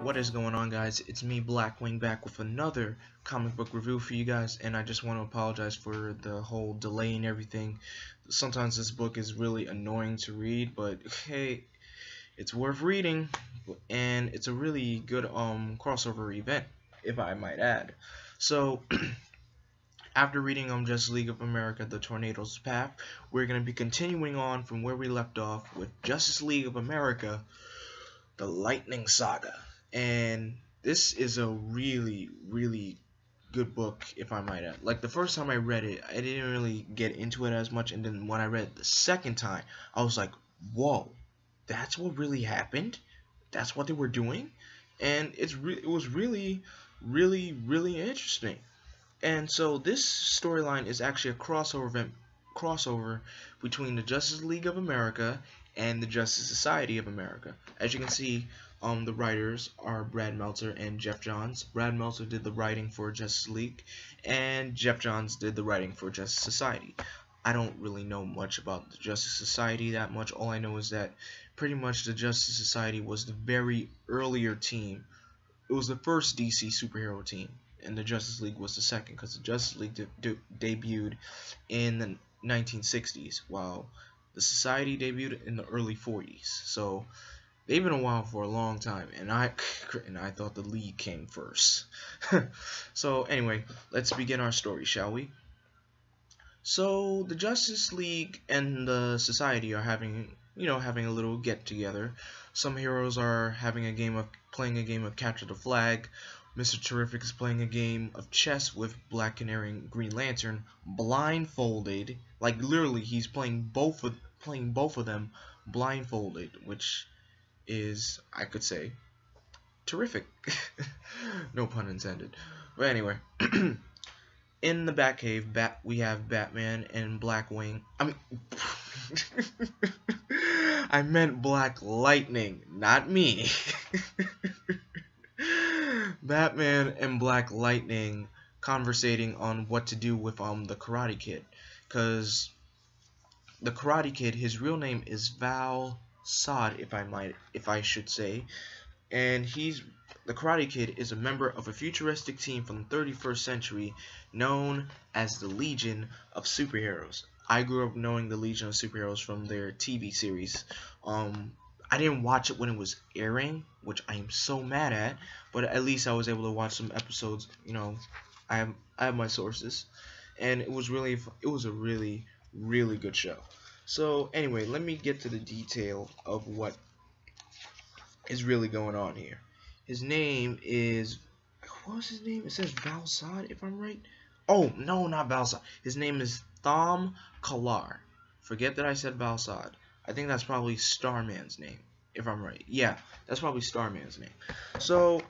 What is going on, guys? It's me, Blackwing, back with another comic book review for you guys, and I just want to apologize for the whole delay and everything. Sometimes this book is really annoying to read, but hey, it's worth reading, and it's a really good crossover event, if I might add. So after reading Justice League of America: The Tornado's Path, we're going to be continuing on from where we left off with Justice League of America: The Lightning Saga. And this is a really good book, if I might add. Like, the first time I read it, I didn't really get into it as much, and then when I read it the second time, I was like, whoa, that's what really happened? That's what they were doing? And it was really interesting. And so this storyline is actually a crossover between the Justice League of America and the Justice Society of America. As you can see, the writers are Brad Meltzer and Jeff Johns. Brad Meltzer did the writing for Justice League, and Jeff Johns did the writing for Justice Society. I don't really know much about the Justice Society that much. All I know is that pretty much the Justice Society was the very earlier team. It was the first DC superhero team, and the Justice League was the second, because the Justice League debuted in the 1960s, while the Society debuted in the early 40s. So they've been around for a long time, and I thought the League came first. So anyway, let's begin our story, shall we? So the Justice League and the Society are having a little get together. Some heroes are playing a game of capture the flag. Mr. Terrific is playing a game of chess with Black Canary and Green Lantern, blindfolded. Like, literally, he's playing both of them blindfolded, which is, I could say, terrific. No pun intended. But anyway, in the Batcave, we have Batman and Blackwing. I meant Black Lightning, not me. Batman and Black Lightning conversating on what to do with the Karate Kid, because the Karate Kid, his real name is Val Sod, if I should say, and the Karate Kid is a member of a futuristic team from the 31st century known as the Legion of Superheroes. I grew up knowing the Legion of Superheroes from their TV series. I didn't watch it when it was airing, which I am so mad at, but at least I was able to watch some episodes. I have my sources, and it was a really good show. So anyway, let me get to the detail of what is really going on here. His name is, what was his name? It says Valsad, if I'm right. Oh no, not Valsad. His name is Thom Kalar. Forget that I said Valsad. I think that's probably Starman's name, if I'm right. Yeah, that's probably Starman's name. So,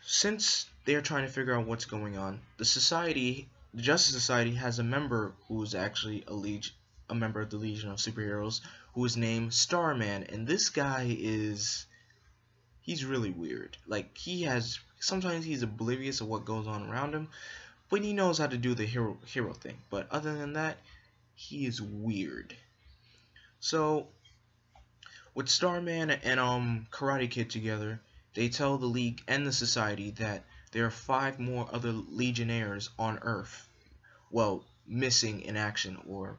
since they're trying to figure out what's going on, the Justice Society has a member who is actually a member of the Legion of Superheroes, who is named Starman, and this guy he's really weird. Like, sometimes he's oblivious of what goes on around him, but he knows how to do the hero thing. But other than that, he is weird. So, with Starman and Karate Kid together, they tell the League and the Society that there are 5 more other legionnaires on Earth. Well, missing in action or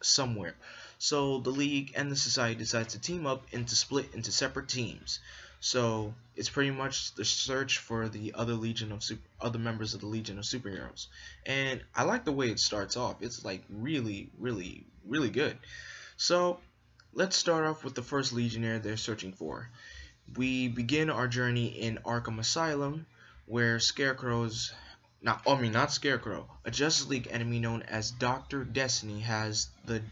somewhere. So the League and the Society decides to team up and to split into separate teams. So it's pretty much the search for the other members of the Legion of Superheroes. And I like the way it starts off. It's like really good. So let's start off with the first Legionnaire they're searching for. We begin our journey in Arkham Asylum, where not Scarecrow, a Justice League enemy known as Dr. Destiny has the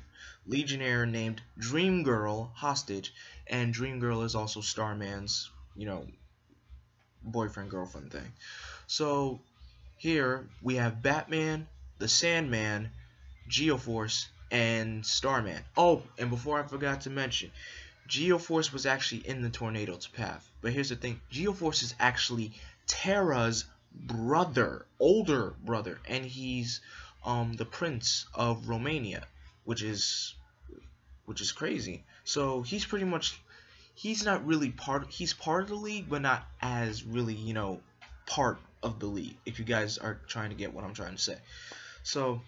Legionnaire named Dream Girl hostage, and Dream Girl is also Starman's, boyfriend, girlfriend thing. So here we have Batman, the Sandman, Geoforce, and Starman. Oh, and before I forgot to mention, Geoforce was actually in the Tornado's Path. But here's the thing, Geoforce is actually Terra's older brother, and he's the Prince of Romania, which is crazy. So he's pretty much he's not really he's part of the league, but not as really, part of the league, if you guys are trying to get what I'm trying to say. So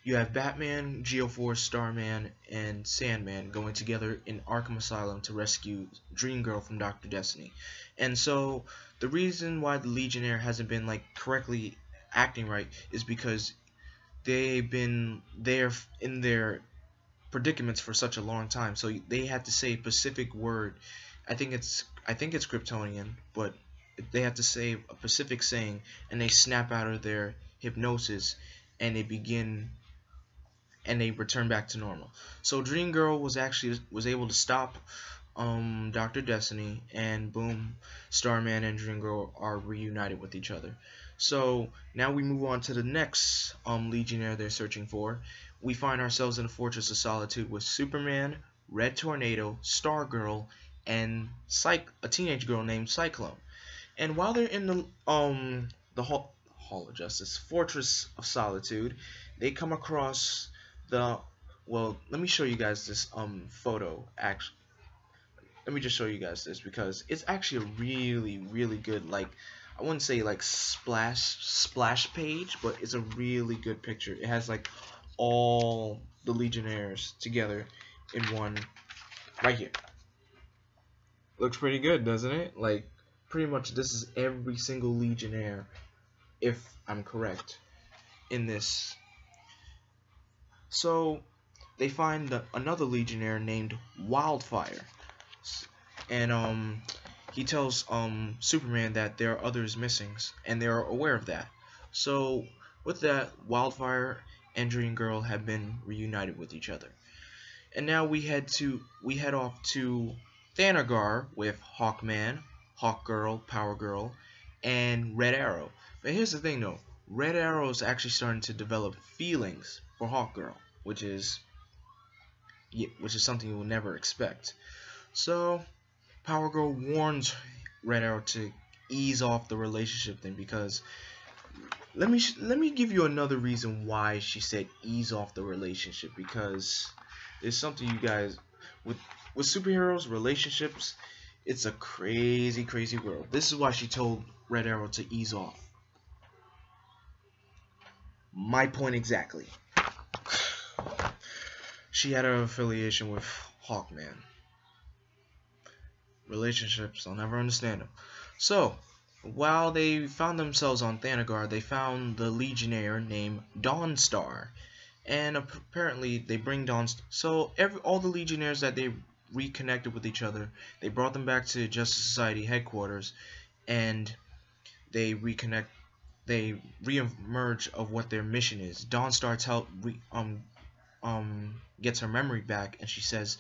you have Batman, Geoforce, Starman, and Sandman going together in Arkham Asylum to rescue Dream Girl from Dr. Destiny. And so the reason why the Legionnaire hasn't been like correctly acting right is because they've been there in their predicaments for such a long time. So they had to say a specific word. I think it's Kryptonian, but they have to say a specific saying, and they snap out of their hypnosis, and they return back to normal. So Dream Girl was able to stop Dr. Destiny, and boom, Starman and Dream Girl are reunited with each other. So now we move on to the next Legionnaire they're searching for. We find ourselves in a Fortress of Solitude with Superman, Red Tornado, Stargirl, and a teenage girl named Cyclone. And while they're in the Hall of Justice, Fortress of Solitude, they come across well, let me show you guys this photo. Actually, let me just show you guys this, because it's actually a really good, like, I wouldn't say like splash page, but it's a really good picture. It has like all the Legionnaires together in one right here. Looks pretty good, doesn't it? Like, pretty much this is every single Legionnaire, if I'm correct, in this. So they find another Legionnaire named Wildfire, and he tells Superman that there are others missing, and they're aware of that. So with that, Wildfire and Dream Girl have been reunited with each other, and now we head off to Thanagar with Hawkman, Hawkgirl, Power Girl, and Red Arrow. But here's the thing though, Red Arrow is actually starting to develop feelings for Hawkgirl, which is something you will never expect. So Power Girl warns Red Arrow to ease off the relationship thing, because let me give you another reason why she said ease off the relationship, because there's something you guys with superheroes relationships, it's a crazy world. This is why she told Red Arrow to ease off. My point exactly. She had an affiliation with Hawkman. Relationships, I'll never understand them. So, while they found themselves on Thanagar, they found the Legionnaire named Dawnstar. And apparently they bring Dawnstar. So all the Legionnaires that they reconnected with each other, they brought them back to Justice Society headquarters, and they re-emerge of what their mission is. Dawnstar gets her memory back, and she says,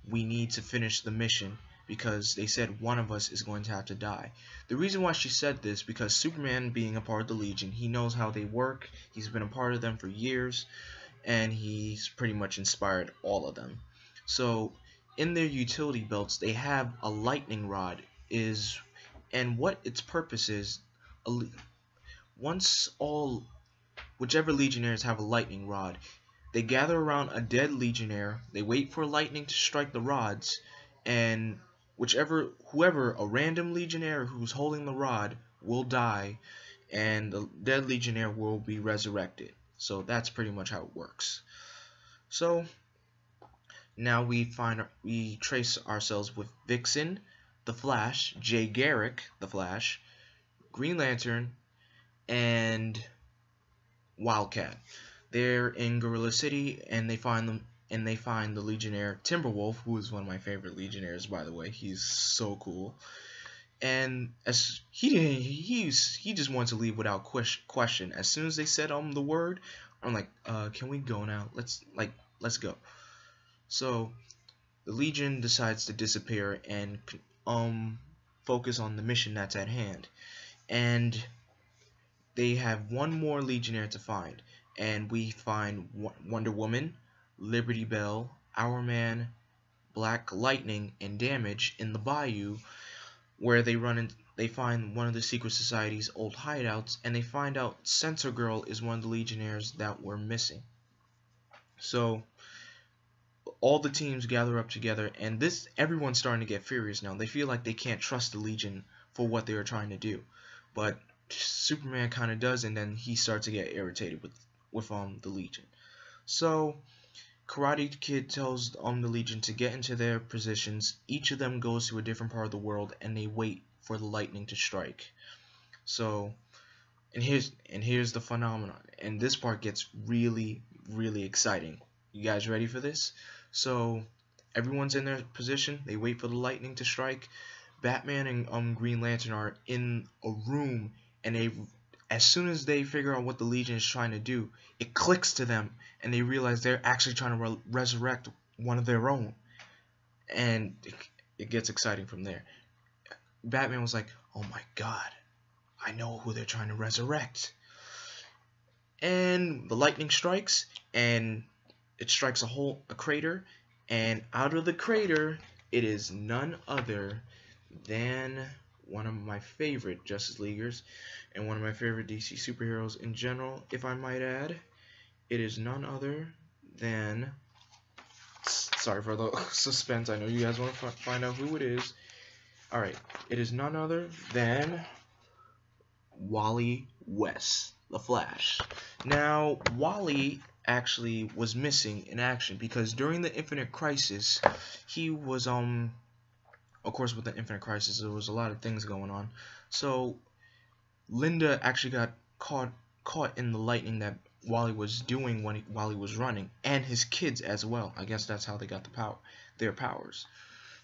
we need to finish the mission, because they said one of us is going to have to die. The reason why she said this, because Superman, being a part of the Legion, he knows how they work, he's been a part of them for years, and he's pretty much inspired all of them. So in their utility belts, they have a lightning rod, and what its purpose is, whichever Legionnaires have a lightning rod, they gather around a dead Legionnaire, they wait for lightning to strike the rods, and whoever, a random Legionnaire who's holding the rod, will die, and the dead Legionnaire will be resurrected. So that's pretty much how it works. So now we trace ourselves with Vixen, the Flash, Jay Garrick, the Flash, Green Lantern, and Wildcat. They're in Gorilla City, and they find the Legionnaire Timberwolf, who is one of my favorite Legionnaires, by the way. He's so cool. And as he just wanted to leave without question. As soon as they said the word, I'm like, can we go now? Let's go. So the Legion decides to disappear and focus on the mission that's at hand. And they have one more Legionnaire to find, and we find Wonder Woman, Liberty Bell, Hourman, Black Lightning, and Damage in the bayou, where they find one of the Secret Society's old hideouts, and they find out Sensor Girl is one of the Legionnaires that were missing. So all the teams gather up together, and everyone's starting to get furious now. They feel like they can't trust the Legion for what they are trying to do, but Superman kind of does, and then he starts to get irritated with the Legion. So Karate Kid tells the Legion to get into their positions. Each of them goes to a different part of the world, and they wait for the lightning to strike. So, and here's the phenomenon, and this part gets really, really exciting. You guys ready for this? So everyone's in their position. They wait for the lightning to strike. Batman and Green Lantern are in a room, and as soon as they figure out what the Legion is trying to do, it clicks to them, and they realize they're actually trying to resurrect one of their own, and it gets exciting from there. Batman was like, "Oh my God, I know who they're trying to resurrect." And the lightning strikes, and it strikes a crater, and out of the crater, it is none other than one of my favorite Justice Leaguers and one of my favorite DC superheroes in general, if I might add. It is none other than, sorry for the suspense, I know you guys want to find out who it is. Alright, it is none other than Wally West, the Flash. Now, Wally actually was missing in action because during the Infinite Crisis, he was of course, with the Infinite Crisis, there was a lot of things going on. So Linda actually got caught in the lightning that Wally was doing while he was running, and his kids as well. I guess that's how they got their powers.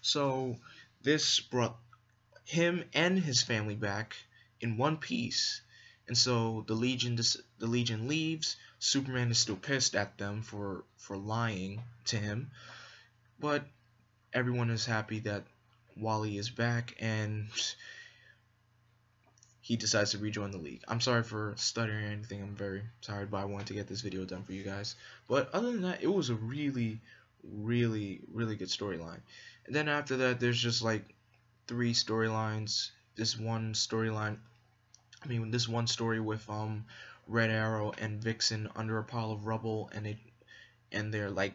So this brought him and his family back in one piece. And so the Legion leaves. Superman is still pissed at them for lying to him, but everyone is happy that Wally is back, and he decides to rejoin the League. I'm sorry for stuttering or anything. I'm very tired, but I wanted to get this video done for you guys. But other than that, it was a really, really, really good storyline. And then after that, there's just like 3 storylines. This one story with Red Arrow and Vixen under a pile of rubble, and they're like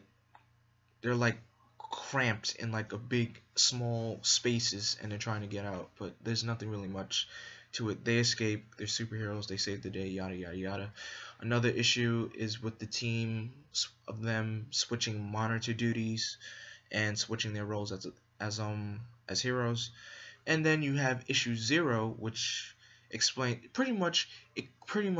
cramped in like a big small spaces, and they're trying to get out, but there's nothing really much to it. They escape, they're superheroes, they save the day, yada yada yada. Another issue is with the team of them switching monitor duties and switching their roles as heroes. And then you have issue 0, which pretty much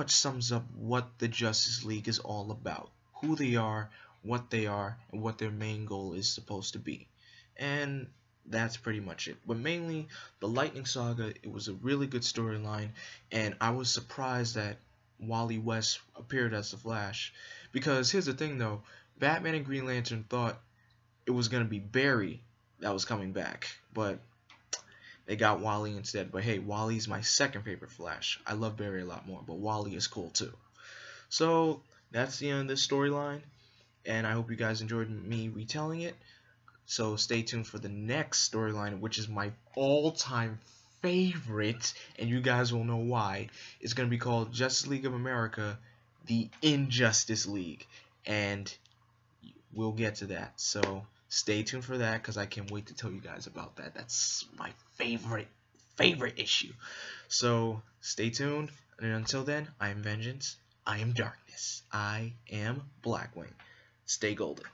sums up what the Justice League is all about, who they are, what they are, and what their main goal is supposed to be. And that's pretty much it. But mainly, the Lightning Saga, it was a really good storyline, and I was surprised that Wally West appeared as the Flash. Because here's the thing though, Batman and Green Lantern thought it was going to be Barry that was coming back, but they got Wally instead. But hey, Wally's my second favorite Flash. I love Barry a lot more, but Wally is cool too. So that's the end of this storyline, and I hope you guys enjoyed me retelling it. So stay tuned for the next storyline, which is my all-time favorite, and you guys will know why. It's going to be called Justice League of America, the Injustice League, and we'll get to that. So stay tuned for that, because I can't wait to tell you guys about that. That's my favorite issue. So stay tuned, and until then, I am Vengeance, I am Darkness, I am Blackwing. Stay golden.